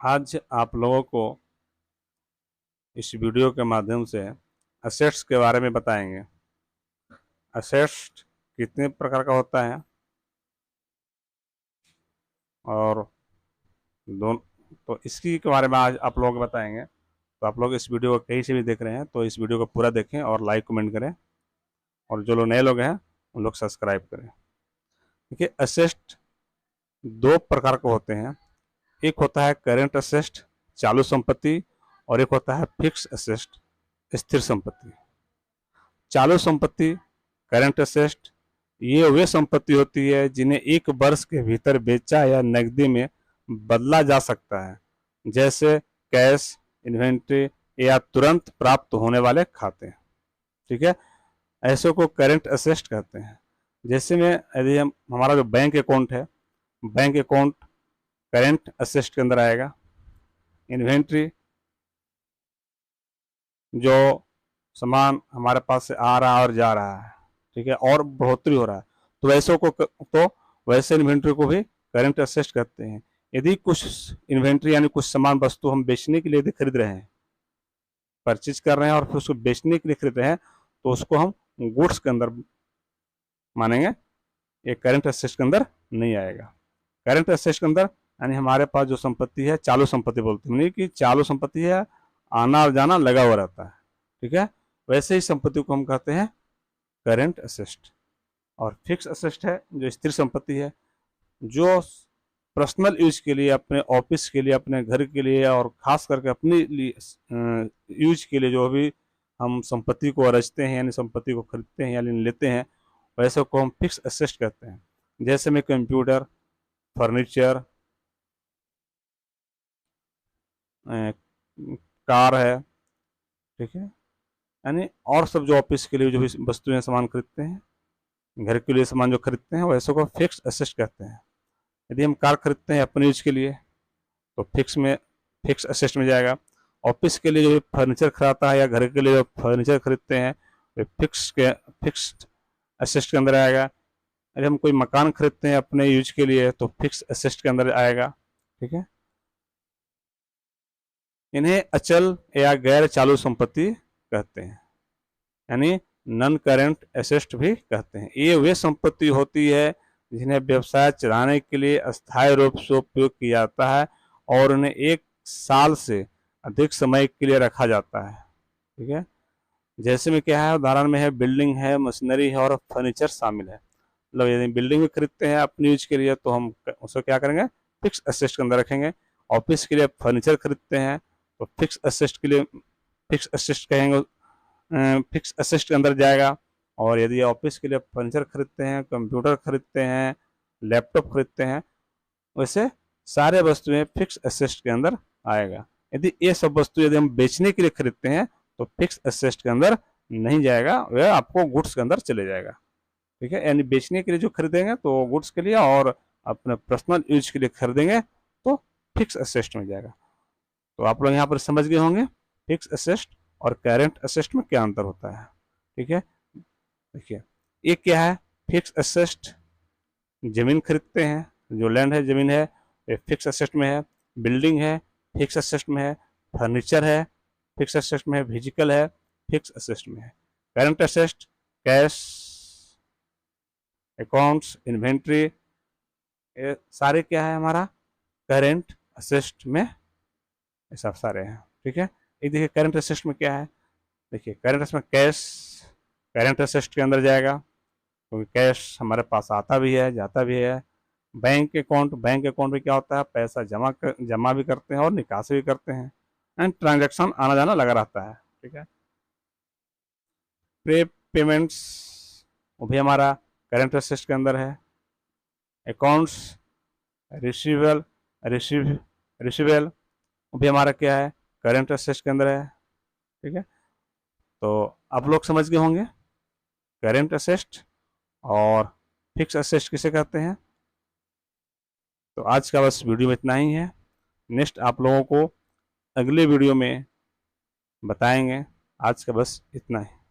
आज आप लोगों को इस वीडियो के माध्यम से असेट्स के बारे में बताएंगे। असेट्स कितने प्रकार का होता है और दोनों, तो इसकी के बारे में आज आप लोगों को बताएंगे। तो आप लोग इस वीडियो को कहीं से भी देख रहे हैं तो इस वीडियो को पूरा देखें और लाइक कमेंट करें, और जो लोग नए लोग हैं उन लोग सब्सक्राइब करें। देखिए, असेट दो प्रकार के होते हैं। एक होता है करेंट असेट, चालू संपत्ति, और एक होता है फिक्स असेट, स्थिर संपत्ति। चालू संपत्ति, करंट असेट, ये वे संपत्ति होती है जिन्हें एक वर्ष के भीतर बेचा या नकदी में बदला जा सकता है, जैसे कैश, इन्वेंट्री या तुरंत प्राप्त होने वाले खाते। ठीक है, ऐसे को करंट असेट कहते हैं। जैसे में यदि हम हमारा जो बैंक अकाउंट है, बैंक अकाउंट करंट असेट के अंदर आएगा। इन्वेंट्री, जो सामान हमारे पास से आ रहा है और जा रहा है, ठीक है, और बढ़ोतरी हो रहा है, तो वैसे इन्वेंट्री को भी करंट असेट कहते हैं। यदि कुछ इन्वेंट्री यानी कुछ सामान वस्तु हम बेचने के लिए यदि खरीद रहे हैं, परचेज कर रहे हैं और फिर उसको बेचने के लिए खरीद रहे हैं, तो उसको हम गुड्स के अंदर मानेंगे, ये करंट असेट के अंदर नहीं आएगा। करंट असेट के अंदर यानी हमारे पास जो संपत्ति है, चालू संपत्ति बोलते हैं, कि चालू संपत्ति है, आना और जाना लगा हुआ रहता है। ठीक है, वैसे ही संपत्ति को हम कहते हैं करंट असेट। और फिक्स असेट है जो स्थिर संपत्ति है, जो पर्सनल यूज के लिए, अपने ऑफिस के लिए, अपने घर के लिए और खास करके अपने लिए यूज के लिए जो भी हम संपत्ति को रचते हैं, यानी संपत्ति को खरीदते हैं या लेते हैं, वैसे को हम फिक्स असेट कहते हैं। जैसे में कंप्यूटर, फर्नीचर, कार है, ठीक है, यानी और सब जो ऑफिस के लिए जो भी वस्तुएं सामान खरीदते हैं, घर के लिए सामान जो खरीदते हैं, वैसे को फिक्स असेट कहते हैं। यदि हम कार खरीदते हैं अपने यूज के लिए तो फिक्स असेट में जाएगा। ऑफिस के लिए जो फर्नीचर खरीदता है या घर के लिए जो फर्नीचर खरीदते हैं, वे फिक्स असेट के अंदर आएगा। यदि हम कोई मकान खरीदते हैं अपने यूज के लिए तो फिक्स असेट के अंदर आएगा। ठीक है, इन्हें अचल या गैर चालू संपत्ति कहते हैं, यानी नॉन करेंट एसेट भी कहते हैं। ये वे संपत्ति होती है जिन्हें व्यवसाय चलाने के लिए अस्थायी रूप से उपयोग किया जाता है और उन्हें 1 साल से अधिक समय के लिए रखा जाता है। ठीक है, जैसे में क्या है, उदाहरण में है बिल्डिंग है, मशीनरी है और फर्नीचर शामिल है। मतलब यदि बिल्डिंग में खरीदते हैं अपने यूज के लिए तो हम उसको क्या करेंगे, फिक्स असेट के अंदर रखेंगे। ऑफिस के लिए फर्नीचर खरीदते हैं तो फिक्स असेट के लिए फिक्स असेट कहेंगे, फिक्स असेट के अंदर जाएगा। और यदि ऑफिस के लिए फर्नीचर खरीदते हैं, कंप्यूटर खरीदते हैं, लैपटॉप खरीदते हैं, वैसे सारे वस्तुएं फिक्स असेट के अंदर आएगा। यदि ये सब वस्तु यदि हम बेचने के लिए खरीदते हैं तो फिक्स असेट के अंदर नहीं जाएगा, वह आपको गुड्स के अंदर चले जाएगा। ठीक है, यानी बेचने के लिए जो खरीदेंगे तो गुड्स के लिए, और अपने पर्सनल यूज के लिए खरीदेंगे तो फिक्स असेट में जाएगा। तो आप लोग यहाँ पर समझ गए होंगे फिक्स असेट और करंट असेट में क्या अंतर होता है। ठीक है, देखिए, एक क्या है, फिक्स असेट, जमीन खरीदते हैं, जो लैंड है, जमीन है, ये फिक्स असेट में है। बिल्डिंग है, फिक्स असेट में है। फर्नीचर है, फिक्स असेट में है। व्हीकल है, फिक्स असेट में है। Current asset, cash, accounts, inventory, ये सारे क्या है हमारा करंट असेट में, ये सब सारे हैं। ठीक है, एक देखिए करंट असेट में क्या है, देखिए करंट असेट में कैश करंट असेट के अंदर जाएगा, क्योंकि कैश हमारे पास आता भी है, जाता भी है। बैंक अकाउंट में क्या होता है, पैसा जमा भी करते हैं और निकासी भी करते हैं, एंड ट्रांजैक्शन आना जाना लगा रहता है। ठीक है, प्री पेमेंट्स, वो भी हमारा करंट असेट के अंदर है। अकाउंट्स रिसीवेबल रिसीवेबल वो भी हमारा क्या है, करंट असेट के अंदर है। ठीक है, तो आप लोग समझ गए होंगे करंट असेट और फिक्स असेट किसे कहते हैं। तो आज का बस वीडियो में इतना ही है। नेक्स्ट आप लोगों को अगले वीडियो में बताएंगे। आज का बस इतना ही।